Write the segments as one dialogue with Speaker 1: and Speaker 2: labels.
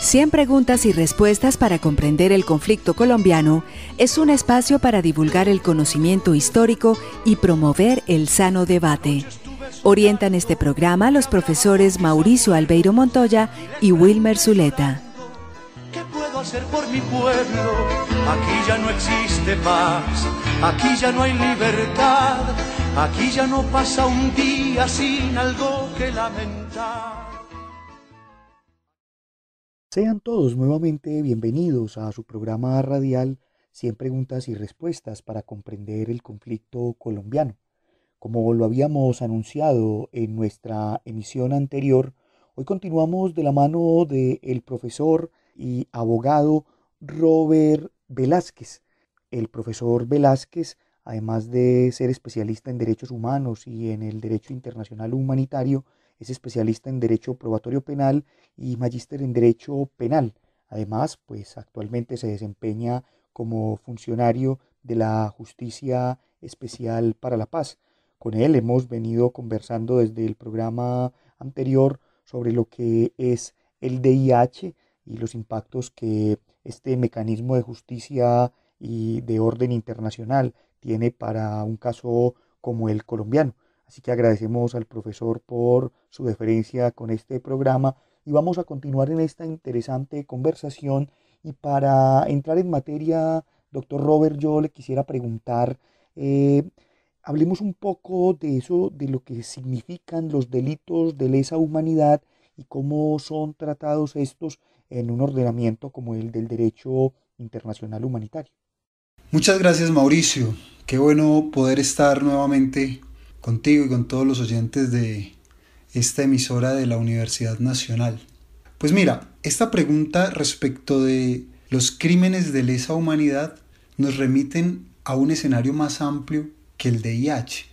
Speaker 1: 100 preguntas y respuestas para comprender el conflicto colombiano es un espacio para divulgar el conocimiento histórico y promover el sano debate. Orientan este programa los profesores Mauricio Albeiro Montoya y Wilmer Zuleta.
Speaker 2: ¿Qué puedo hacer por mi pueblo? Aquí ya no existe paz, aquí ya no hay libertad, aquí ya no pasa un día sin algo que lamentar.
Speaker 3: Sean todos nuevamente bienvenidos a su programa radial 100 preguntas y respuestas para comprender el conflicto colombiano. Como lo habíamos anunciado en nuestra emisión anterior, hoy continuamos de la mano del profesor y abogado Robert Velázquez. El profesor Velázquez, además de ser especialista en derechos humanos y en el derecho internacional humanitario, es especialista en Derecho Probatorio Penal y magíster en Derecho Penal. Además, actualmente se desempeña como funcionario de la Justicia Especial para la Paz. Con él hemos venido conversando desde el programa anterior sobre lo que es el DIH y los impactos que este mecanismo de justicia y de orden internacional tiene para un caso como el colombiano. Así que agradecemos al profesor por su deferencia con este programa y vamos a continuar en esta interesante conversación. Y para entrar en materia, doctor Robert, yo le quisiera preguntar, hablemos un poco de eso, de lo que significan los delitos de lesa humanidad y cómo son tratados estos en un ordenamiento como el del derecho internacional humanitario.
Speaker 4: Muchas gracias, Mauricio. Qué bueno poder estar nuevamente contigo y con todos los oyentes de esta emisora de la Universidad Nacional. Pues mira, esta pregunta respecto de los crímenes de lesa humanidad nos remiten a un escenario más amplio que el DIH.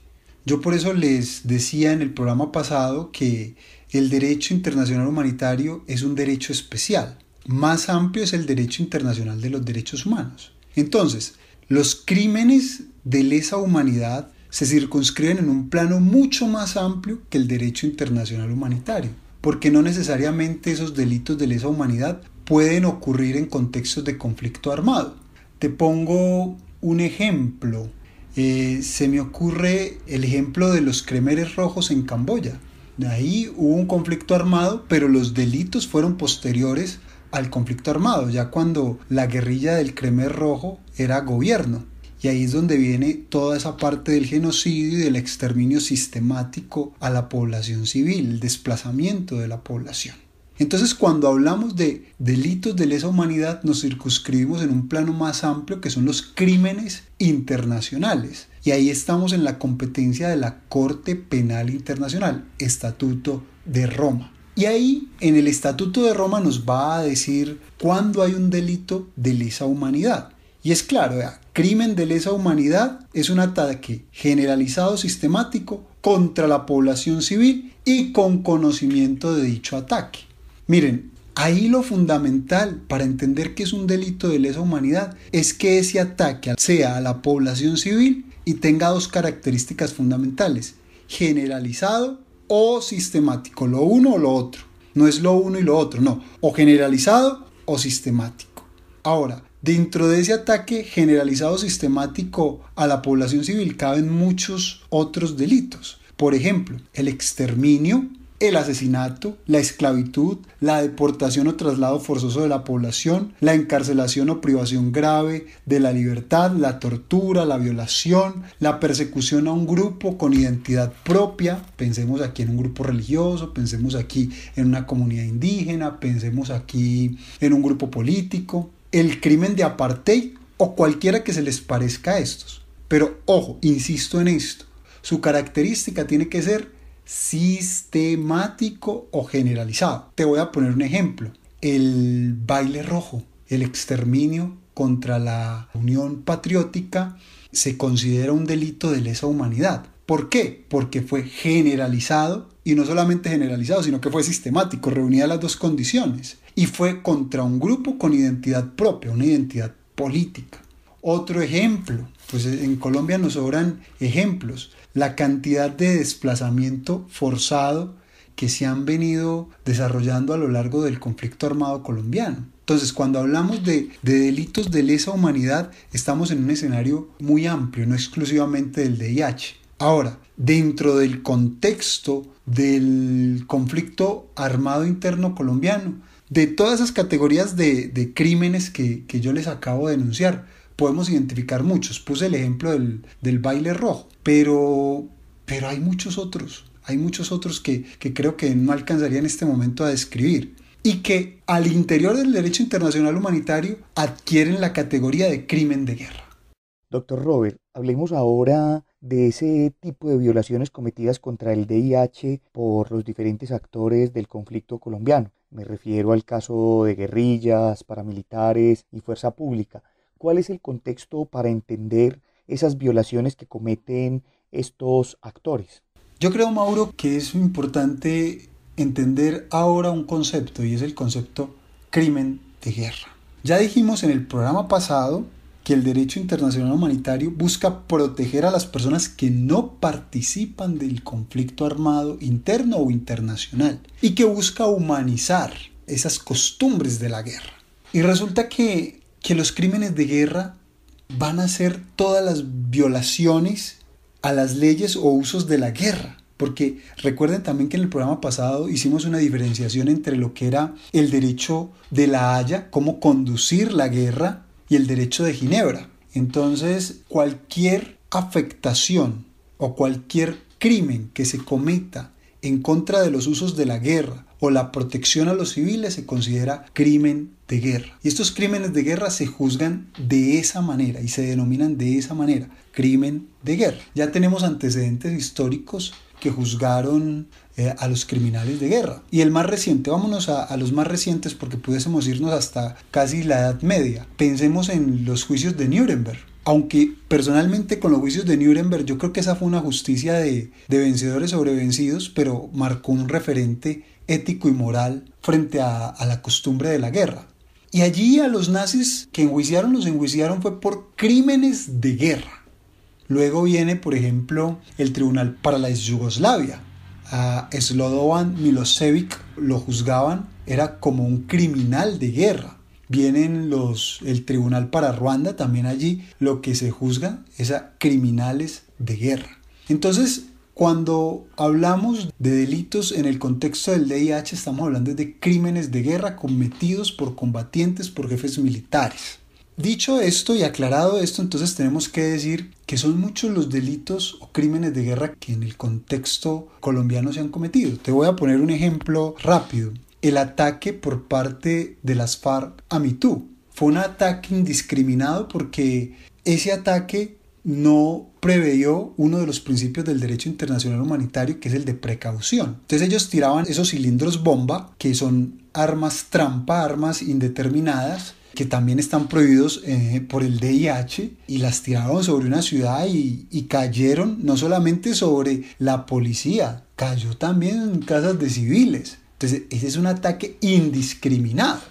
Speaker 4: Yo por eso les decía en el programa pasado que el derecho internacional humanitario es un derecho especial. Más amplio es el derecho internacional de los derechos humanos. Entonces, los crímenes de lesa humanidad se circunscriben en un plano mucho más amplio que el derecho internacional humanitario, porque no necesariamente esos delitos de lesa humanidad pueden ocurrir en contextos de conflicto armado. Te pongo un ejemplo. Se me ocurre el ejemplo de los Khmeres rojos en Camboya. Ahí hubo un conflicto armado, pero los delitos fueron posteriores al conflicto armado, ya cuando la guerrilla del Khmer rojo era gobierno. Y ahí es donde viene toda esa parte del genocidio y del exterminio sistemático a la población civil, el desplazamiento de la población. Entonces, cuando hablamos de delitos de lesa humanidad, nos circunscribimos en un plano más amplio que son los crímenes internacionales. Y ahí estamos en la competencia de la Corte Penal Internacional, Estatuto de Roma. Y ahí, en el Estatuto de Roma, nos va a decir cuándo hay un delito de lesa humanidad. Y es claro, crimen de lesa humanidad es un ataque generalizado sistemático contra la población civil y con conocimiento de dicho ataque. Miren, ahí lo fundamental para entender que es un delito de lesa humanidad es que ese ataque sea a la población civil y tenga dos características fundamentales: generalizado o sistemático, lo uno o lo otro. No es lo uno y lo otro, no, o generalizado o sistemático. Ahora, dentro de ese ataque generalizado sistemático a la población civil caben muchos otros delitos. Por ejemplo, el exterminio, el asesinato, la esclavitud, la deportación o traslado forzoso de la población, la encarcelación o privación grave de la libertad, la tortura, la violación, la persecución a un grupo con identidad propia. Pensemos aquí en un grupo religioso, pensemos aquí en una comunidad indígena, pensemos aquí en un grupo político. El crimen de apartheid o cualquiera que se les parezca a estos. Pero ojo, insisto en esto, su característica tiene que ser sistemático o generalizado. Te voy a poner un ejemplo: el baile rojo, el exterminio contra la Unión Patriótica se considera un delito de lesa humanidad. ¿Por qué? Porque fue generalizado, y no solamente generalizado, sino que fue sistemático, reunía las dos condiciones, y fue contra un grupo con identidad propia, una identidad política. Otro ejemplo, pues en Colombia nos sobran ejemplos: la cantidad de desplazamiento forzado que se han venido desarrollando a lo largo del conflicto armado colombiano. Entonces, cuando hablamos de delitos de lesa humanidad, estamos en un escenario muy amplio, no exclusivamente del VIH. Ahora, dentro del contexto del conflicto armado interno colombiano, de todas esas categorías de crímenes que yo les acabo de denunciar, podemos identificar muchos. Puse el ejemplo del baile rojo, pero hay muchos otros. Hay muchos otros que creo que no alcanzaría en este momento a describir y que al interior del derecho internacional humanitario adquieren la categoría de crimen de guerra.
Speaker 3: Doctor Robert, hablemos ahora de ese tipo de violaciones cometidas contra el VIH por los diferentes actores del conflicto colombiano. Me refiero al caso de guerrillas, paramilitares y fuerza pública. ¿Cuál es el contexto para entender esas violaciones que cometen estos actores?
Speaker 4: Yo creo, Mauro, que es importante entender ahora un concepto, y es el concepto crimen de guerra. Ya dijimos en el programa pasado que el derecho internacional humanitario busca proteger a las personas que no participan del conflicto armado interno o internacional y que busca humanizar esas costumbres de la guerra. Y resulta que los crímenes de guerra van a ser todas las violaciones a las leyes o usos de la guerra. Porque recuerden también que en el programa pasado hicimos una diferenciación entre lo que era el derecho de La Haya, cómo conducir la guerra, y el derecho de Ginebra. Entonces, cualquier afectación o cualquier crimen que se cometa en contra de los usos de la guerra o la protección a los civiles se considera crimen de guerra. Y estos crímenes de guerra se juzgan de esa manera y se denominan de esa manera, crimen de guerra. Ya tenemos antecedentes históricos que juzgaron a los criminales de guerra. Y el más reciente, vámonos a los más recientes porque pudiésemos irnos hasta casi la Edad Media. Pensemos en los juicios de Nuremberg. Aunque personalmente con los juicios de Nuremberg yo creo que esa fue una justicia de vencedores sobre vencidos, pero marcó un referente ético y moral frente a la costumbre de la guerra. Y allí a los nazis que los enjuiciaron fue por crímenes de guerra. Luego viene, por ejemplo, el Tribunal para la Yugoslavia. A Slobodan Milosevic lo juzgaban, era como un criminal de guerra. Vienen el Tribunal para Ruanda, también allí lo que se juzga es a criminales de guerra. Entonces, cuando hablamos de delitos en el contexto del VIH, estamos hablando de crímenes de guerra cometidos por combatientes, por jefes militares. Dicho esto y aclarado esto, entonces tenemos que decir que son muchos los delitos o crímenes de guerra que en el contexto colombiano se han cometido. Te voy a poner un ejemplo rápido. El ataque por parte de las FARC a Mitú. Fue un ataque indiscriminado porque ese ataque no preveyó uno de los principios del derecho internacional humanitario, que es el de precaución. Entonces ellos tiraban esos cilindros bomba, que son armas trampa, armas indeterminadas, que también están prohibidos por el VIH, y las tiraron sobre una ciudad y cayeron no solamente sobre la policía, cayó también en casas de civiles. Entonces ese es un ataque indiscriminado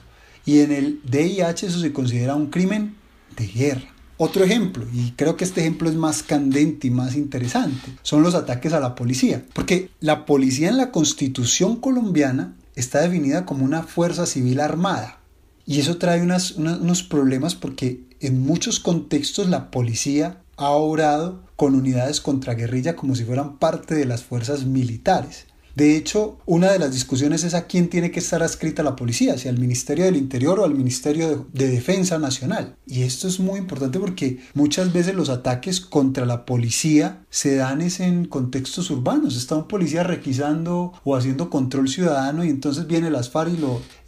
Speaker 4: y en el VIH eso se considera un crimen de guerra. Otro ejemplo, y creo que este ejemplo es más candente y más interesante, son los ataques a la policía, porque la policía en la Constitución colombiana está definida como una fuerza civil armada. Y eso trae unos problemas porque en muchos contextos la policía ha obrado con unidades contraguerrilla como si fueran parte de las fuerzas militares. De hecho, una de las discusiones es a quién tiene que estar adscrita la policía, si al Ministerio del Interior o al Ministerio de Defensa Nacional. Y esto es muy importante porque muchas veces los ataques contra la policía se dan en contextos urbanos. Está un policía requisando o haciendo control ciudadano y entonces viene las FARC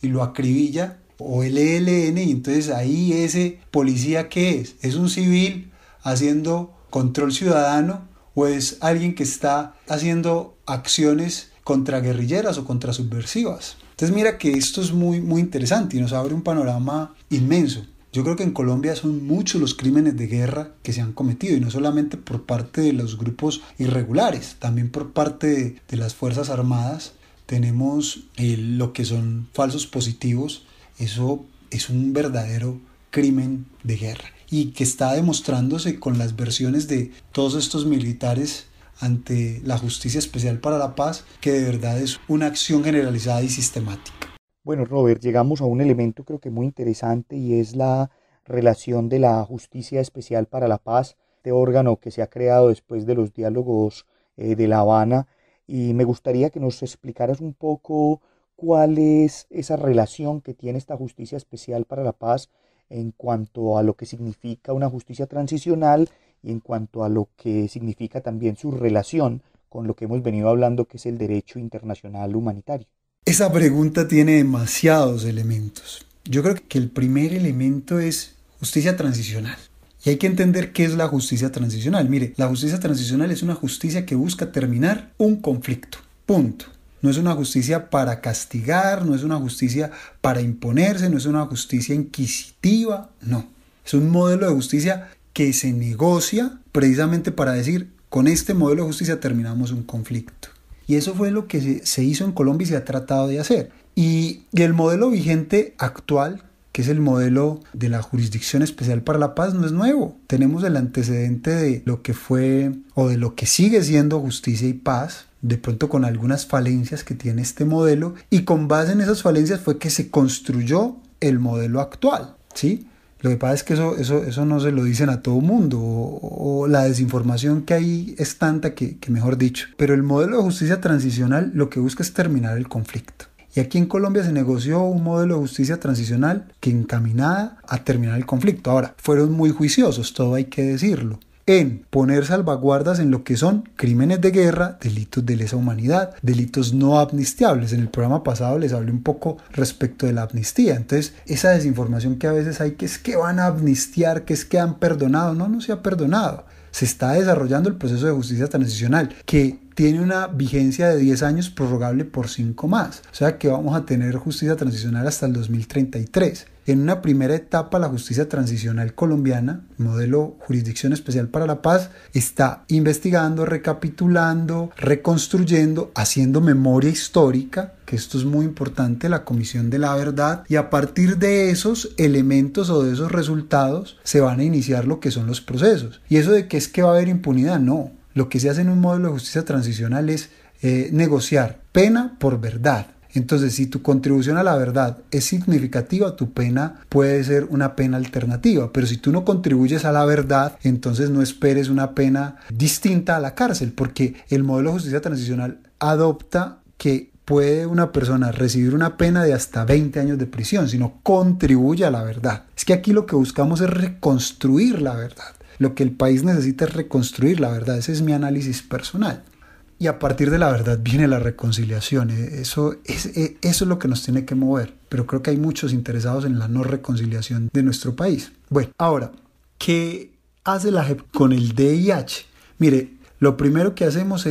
Speaker 4: y lo acribilla, o el ELN, y entonces ahí ese policía ¿qué es? ¿Es un civil haciendo control ciudadano o es alguien que está haciendo acciones contraguerrilleras o contrasubversivas? Entonces mira que esto es muy, muy interesante y nos abre un panorama inmenso. Yo creo que en Colombia son muchos los crímenes de guerra que se han cometido y no solamente por parte de los grupos irregulares, también por parte de las Fuerzas Armadas. Tenemos lo que son falsos positivos. Eso es un verdadero crimen de guerra y que está demostrándose con las versiones de todos estos militares ante la Justicia Especial para la Paz, que de verdad es una acción generalizada y sistemática.
Speaker 3: Bueno, Robert, llegamos a un elemento creo que muy interesante y es la relación de la Justicia Especial para la Paz, este órgano que se ha creado después de los diálogos de La Habana, y me gustaría que nos explicaras un poco cuál es esa relación que tiene esta Justicia Especial para la Paz en cuanto a lo que significa una justicia transicional y en cuanto a lo que significa también su relación con lo que hemos venido hablando, que es el derecho internacional humanitario.
Speaker 4: Esa pregunta tiene demasiados elementos. Yo creo que el primer elemento es justicia transicional. Y hay que entender qué es la justicia transicional. Mire, la justicia transicional es una justicia que busca terminar un conflicto. Punto. No es una justicia para castigar, no es una justicia para imponerse, no es una justicia inquisitiva, no. Es un modelo de justicia que se negocia precisamente para decir, con este modelo de justicia terminamos un conflicto. Y eso fue lo que se hizo en Colombia y se ha tratado de hacer. Y el modelo vigente actual, que es el modelo de la Jurisdicción Especial para la Paz, no es nuevo. Tenemos el antecedente de lo que fue o de lo que sigue siendo Justicia y Paz, de pronto con algunas falencias que tiene este modelo, y con base en esas falencias fue que se construyó el modelo actual, ¿sí? Lo que pasa es que eso no se lo dicen a todo mundo, o la desinformación que hay es tanta que mejor dicho. Pero el modelo de justicia transicional lo que busca es terminar el conflicto. Y aquí en Colombia se negoció un modelo de justicia transicional que encaminada a terminar el conflicto. Ahora, fueron muy juiciosos, todo hay que decirlo, en poner salvaguardas en lo que son crímenes de guerra, delitos de lesa humanidad, delitos no amnistiables. En el programa pasado les hablé un poco respecto de la amnistía. Entonces, esa desinformación que a veces hay, que es que van a amnistiar, que es que han perdonado. No se ha perdonado. Se está desarrollando el proceso de justicia transicional, que tiene una vigencia de 10 años prorrogable por 5 más. O sea que vamos a tener justicia transicional hasta el 2033. En una primera etapa, la justicia transicional colombiana, modelo Jurisdicción Especial para la Paz, está investigando, recapitulando, reconstruyendo, haciendo memoria histórica, que esto es muy importante, la Comisión de la Verdad, y a partir de esos elementos o de esos resultados se van a iniciar lo que son los procesos. Y eso de que es que va a haber impunidad, no. Lo que se hace en un modelo de justicia transicional es negociar pena por verdad. Entonces, si tu contribución a la verdad es significativa, tu pena puede ser una pena alternativa. Pero si tú no contribuyes a la verdad, entonces no esperes una pena distinta a la cárcel, porque el modelo de justicia transicional adopta que puede una persona recibir una pena de hasta 20 años de prisión, si no contribuye a la verdad. Es que aquí lo que buscamos es reconstruir la verdad. Lo que el país necesita es reconstruir la verdad. Ese es mi análisis personal. Y a partir de la verdad viene la reconciliación. Eso es lo que nos tiene que mover. Pero creo que hay muchos interesados en la no reconciliación de nuestro país. Bueno, ahora, ¿qué hace la JEP con el DIH? Mire, lo primero que hacemos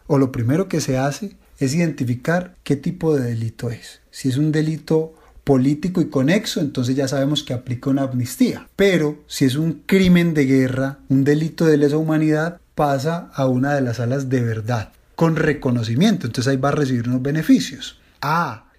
Speaker 4: lo primero que se hace es identificar qué tipo de delito es. Si es un delito político y conexo, entonces ya sabemos que aplica una amnistía. Pero si es un crimen de guerra, un delito de lesa humanidad, pasa a una de las salas de verdad, con reconocimiento, entonces ahí va a recibir unos beneficios.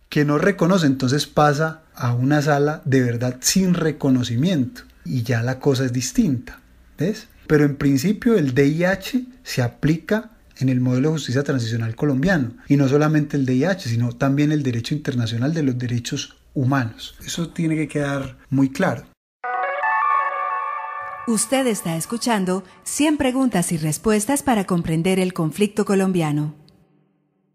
Speaker 4: Que no reconoce, entonces pasa a una sala de verdad sin reconocimiento, y ya la cosa es distinta, ¿ves? Pero en principio el DIH se aplica en el modelo de justicia transicional colombiano, y no solamente el DIH, sino también el derecho internacional de los derechos humanos. Eso tiene que quedar muy claro.
Speaker 1: Usted está escuchando 100 preguntas y respuestas para comprender el conflicto colombiano.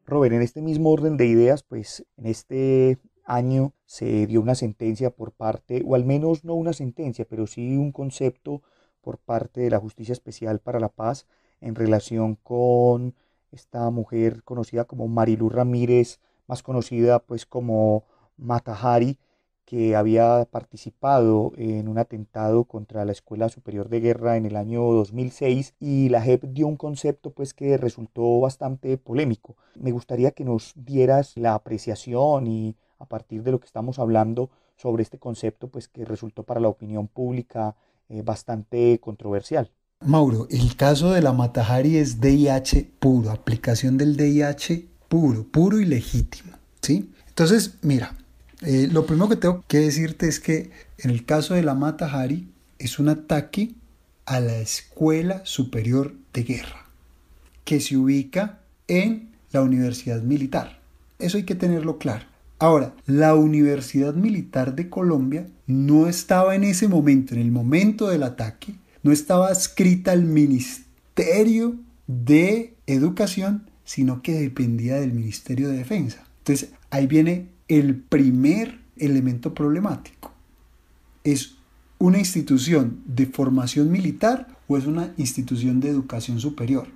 Speaker 3: Robert, en este mismo orden de ideas, pues en este año se dio una sentencia por parte, o al menos no una sentencia, pero sí un concepto por parte de la Justicia Especial para la Paz en relación con esta mujer conocida como Marilu Ramírez, más conocida pues como Mata Hari, que había participado en un atentado contra la Escuela Superior de Guerra en el año 2006, y la JEP dio un concepto pues que resultó bastante polémico. Me gustaría que nos dieras la apreciación y a partir de lo que estamos hablando sobre este concepto pues que resultó para la opinión pública bastante controversial.
Speaker 4: Mauro, el caso de la Mata Hari es DIH puro, aplicación del DIH puro y legítimo, ¿sí? Entonces, mira, lo primero que tengo que decirte es que en el caso de la Mata Hari es un ataque a la Escuela Superior de Guerra. que se ubica en la Universidad Militar. Eso hay que tenerlo claro. Ahora, la Universidad Militar de Colombia no estaba en ese momento, en el momento del ataque, no estaba adscrita al Ministerio de Educación, sino que dependía del Ministerio de Defensa. Entonces, ahí viene el primer elemento problemático. ¿Es una institución de formación militar o es una institución de educación superior?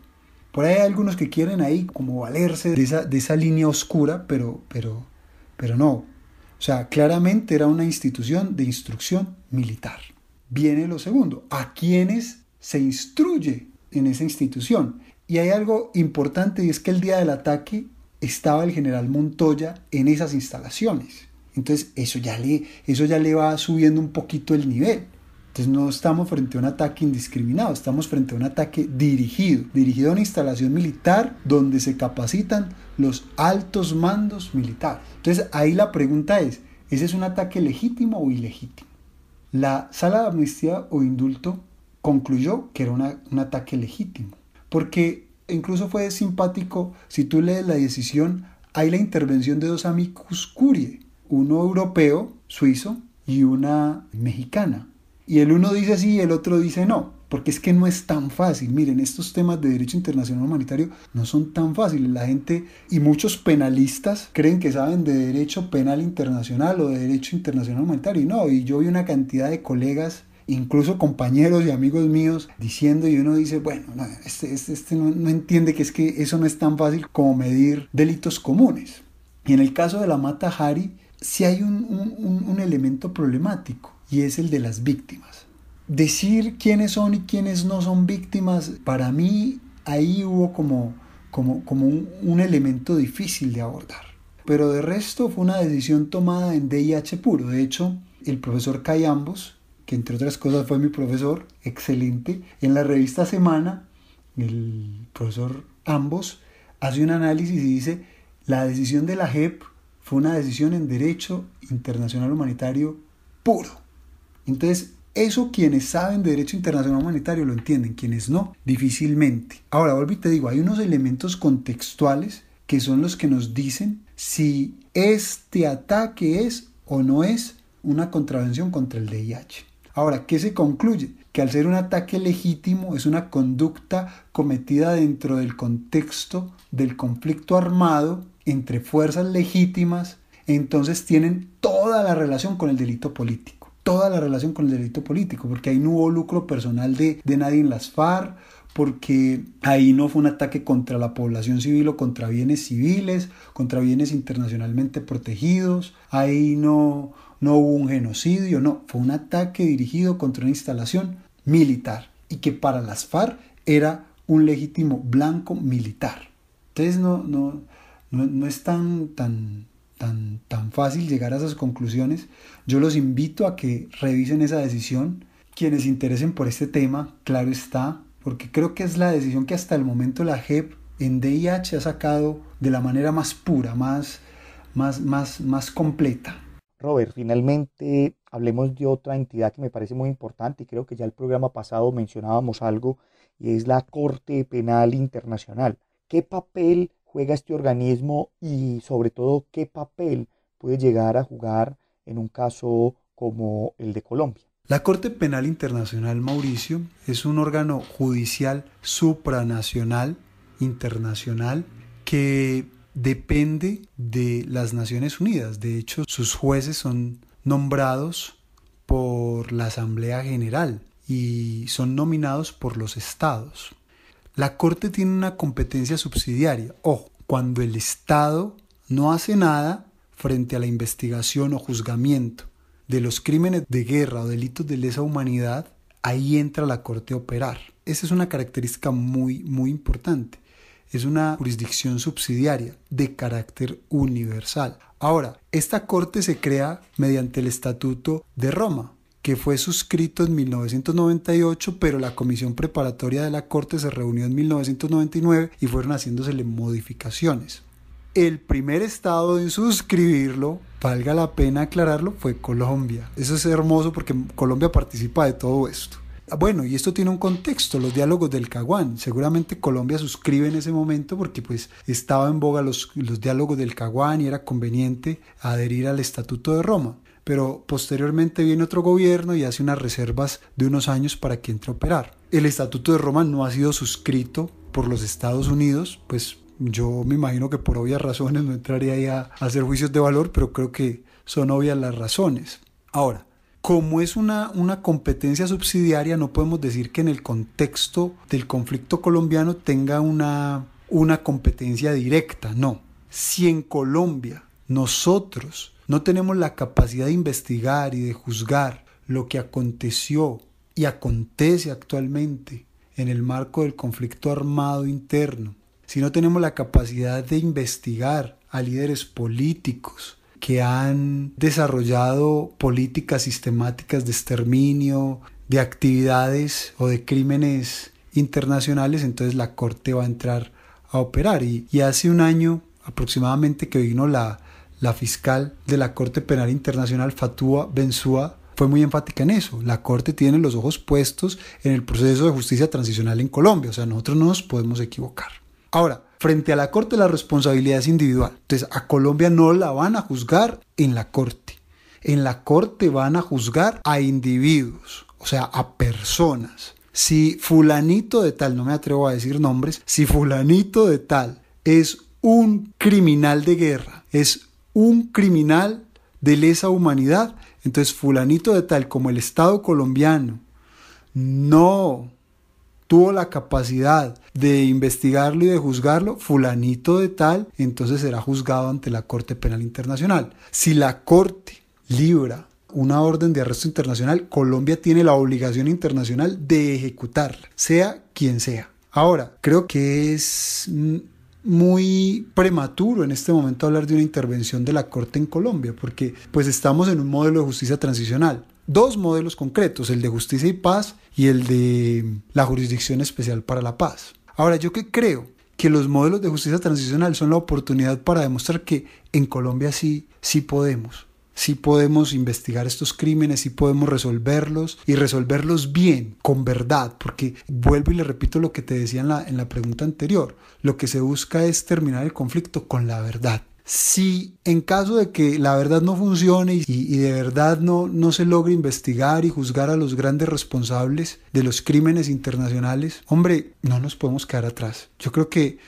Speaker 4: Por ahí hay algunos que quieren ahí como valerse de esa línea oscura, pero no. O sea, claramente era una institución de instrucción militar. Viene lo segundo, ¿a quiénes se instruye en esa institución? Y hay algo importante, y es que el día del ataque estaba el general Montoya en esas instalaciones. Entonces eso ya le va subiendo un poquito el nivel. Entonces no estamos frente a un ataque indiscriminado, estamos frente a un ataque dirigido a una instalación militar donde se capacitan los altos mandos militares. Entonces ahí la pregunta es, ¿ese es un ataque legítimo o ilegítimo? La Sala de Amnistía o Indulto concluyó que era un ataque legítimo, porque incluso fue simpático, si tú lees la decisión, hay la intervención de dos amicus curiae, uno europeo, suizo, y una mexicana. Y el uno dice sí y el otro dice no, porque es que no es tan fácil. Miren, estos temas de derecho internacional humanitario no son tan fáciles. La gente y muchos penalistas creen que saben de derecho penal internacional o de derecho internacional humanitario. Y no, y yo vi una cantidad de colegas, incluso compañeros y amigos míos, diciendo, y uno dice, bueno, no, este no entiende que es que eso no es tan fácil como medir delitos comunes. Y en el caso de la Mata Hari, sí hay un elemento problemático, y es el de las víctimas. Decir quiénes son y quiénes no son víctimas, para mí ahí hubo como un elemento difícil de abordar. Pero de resto fue una decisión tomada en DIH puro. De hecho, el profesor Cayambos, que entre otras cosas fue mi profesor, excelente, en la revista Semana, el profesor Ambos hace un análisis y dice, la decisión de la JEP fue una decisión en derecho internacional humanitario puro. Entonces, eso quienes saben de derecho internacional humanitario lo entienden, quienes no, difícilmente. Ahora, vuelvo y te digo, hay unos elementos contextuales que son los que nos dicen si este ataque es o no es una contravención contra el DIH. Ahora, ¿qué se concluye? Que al ser un ataque legítimo es una conducta cometida dentro del contexto del conflicto armado entre fuerzas legítimas, entonces tienen toda la relación con el delito político. Toda la relación con el delito político, porque ahí no hubo lucro personal de nadie en las FARC, porque ahí no fue un ataque contra la población civil o contra bienes civiles, contra bienes internacionalmente protegidos, ahí no hubo un genocidio, no, fue un ataque dirigido contra una instalación militar y que para las FARC era un legítimo blanco militar. Entonces no es tan fácil llegar a esas conclusiones. Yo los invito a que revisen esa decisión. Quienes se interesen por este tema, claro está, porque creo que es la decisión que hasta el momento la JEP en DIH ha sacado de la manera más pura, más completa.
Speaker 3: Robert, finalmente hablemos de otra entidad que me parece muy importante y creo que ya el programa pasado mencionábamos algo, y es la Corte Penal Internacional. ¿Qué papel juega este organismo y sobre todo qué papel puede llegar a jugar en un caso como el de Colombia?
Speaker 4: La Corte Penal Internacional, Mauricio, es un órgano judicial supranacional, internacional, que depende de las Naciones Unidas. De hecho, sus jueces son nombrados por la Asamblea General y son nominados por los estados. La Corte tiene una competencia subsidiaria. Ojo, cuando el Estado no hace nada frente a la investigación o juzgamiento de los crímenes de guerra o delitos de lesa humanidad, ahí entra la Corte a operar. Esa es una característica muy, muy importante. Es una jurisdicción subsidiaria de carácter universal. Ahora, esta Corte se crea mediante el Estatuto de Roma, que fue suscrito en 1998, pero la comisión preparatoria de la Corte se reunió en 1999 y fueron haciéndosele modificaciones. El primer estado en suscribirlo, valga la pena aclararlo, fue Colombia. Eso es hermoso porque Colombia participa de todo esto. Bueno, y esto tiene un contexto, los diálogos del Caguán. Seguramente Colombia suscribe en ese momento porque pues estaba en boga los diálogos del Caguán y era conveniente adherir al Estatuto de Roma. Pero posteriormente viene otro gobierno y hace unas reservas de unos años para que entre a operar. El Estatuto de Roma no ha sido suscrito por los Estados Unidos, pues yo me imagino que por obvias razones, no entraría ahí a hacer juicios de valor, pero creo que son obvias las razones. Ahora, como es una competencia subsidiaria, no podemos decir que en el contexto del conflicto colombiano tenga una competencia directa, no. Si en Colombia nosotros no tenemos la capacidad de investigar y de juzgar lo que aconteció y acontece actualmente en el marco del conflicto armado interno, si no tenemos la capacidad de investigar a líderes políticos que han desarrollado políticas sistemáticas de exterminio, de actividades o de crímenes internacionales, entonces la Corte va a entrar a operar. Y hace un año aproximadamente que vino la fiscal de la Corte Penal Internacional, Fatua Bensouda, fue muy enfática en eso. La Corte tiene los ojos puestos en el proceso de justicia transicional en Colombia, o sea, nosotros no nos podemos equivocar. Ahora, frente a la Corte la responsabilidad es individual. Entonces, a Colombia no la van a juzgar en la Corte. En la Corte van a juzgar a individuos, o sea, a personas. Si fulanito de tal, no me atrevo a decir nombres, si fulanito de tal es un criminal de guerra, es un criminal de lesa humanidad, entonces fulanito de tal, como el Estado colombiano no tuvo la capacidad de investigarlo y de juzgarlo, fulanito de tal, entonces será juzgado ante la Corte Penal Internacional. Si la Corte libra una orden de arresto internacional, Colombia tiene la obligación internacional de ejecutarla, sea quien sea. Ahora, creo que es muy prematuro en este momento hablar de una intervención de la Corte en Colombia, porque pues estamos en un modelo de justicia transicional. Dos modelos concretos, el de justicia y paz y el de la Jurisdicción Especial para la Paz. Ahora, yo que creo que los modelos de justicia transicional son la oportunidad para demostrar que en Colombia sí podemos investigar estos crímenes, sí podemos resolverlos y resolverlos bien, con verdad, porque vuelvo y le repito lo que te decía en la pregunta anterior, lo que se busca es terminar el conflicto con la verdad. Si en caso de que la verdad no funcione y de verdad no se logre investigar y juzgar a los grandes responsables de los crímenes internacionales, hombre, no nos podemos quedar atrás. Yo creo que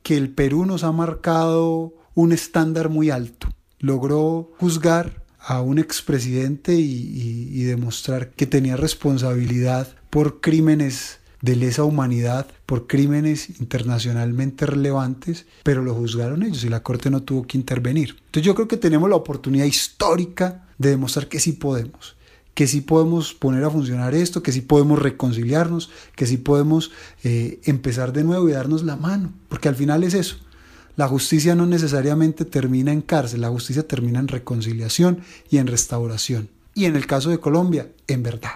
Speaker 4: el Perú nos ha marcado un estándar muy alto. Logró juzgar a un expresidente y demostrar que tenía responsabilidad por crímenes de lesa humanidad, por crímenes internacionalmente relevantes, pero lo juzgaron ellos y la Corte no tuvo que intervenir. Entonces yo creo que tenemos la oportunidad histórica de demostrar que sí podemos poner a funcionar esto, que sí podemos reconciliarnos, que sí podemos empezar de nuevo y darnos la mano, porque al final es eso. La justicia no necesariamente termina en cárcel, la justicia termina en reconciliación y en restauración. Y en el caso de Colombia, en verdad.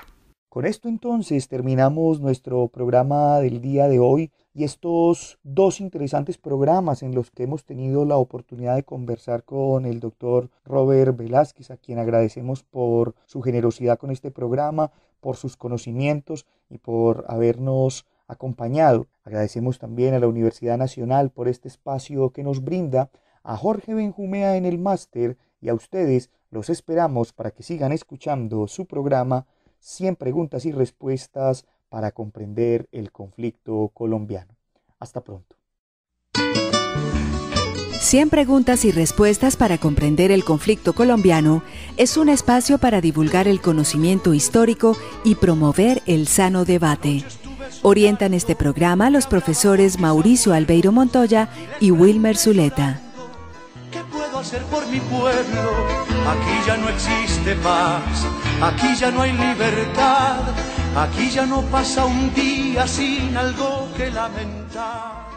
Speaker 3: Con esto entonces terminamos nuestro programa del día de hoy y estos dos interesantes programas en los que hemos tenido la oportunidad de conversar con el doctor Robert Velázquez, a quien agradecemos por su generosidad con este programa, por sus conocimientos y por habernos acompañado. Agradecemos también a la Universidad Nacional por este espacio que nos brinda, a Jorge Benjumea en el máster y a ustedes los esperamos para que sigan escuchando su programa 100 preguntas y respuestas para comprender el conflicto colombiano. Hasta pronto.
Speaker 1: 100 preguntas y respuestas para comprender el conflicto colombiano es un espacio para divulgar el conocimiento histórico y promover el sano debate. Orientan este programa los profesores Mauricio Albeiro Montoya y Wilmer Zuleta.
Speaker 2: ¿Qué puedo hacer por mi pueblo? Aquí ya no existe paz, aquí ya no hay libertad, aquí ya no pasa un día sin algo que lamentar.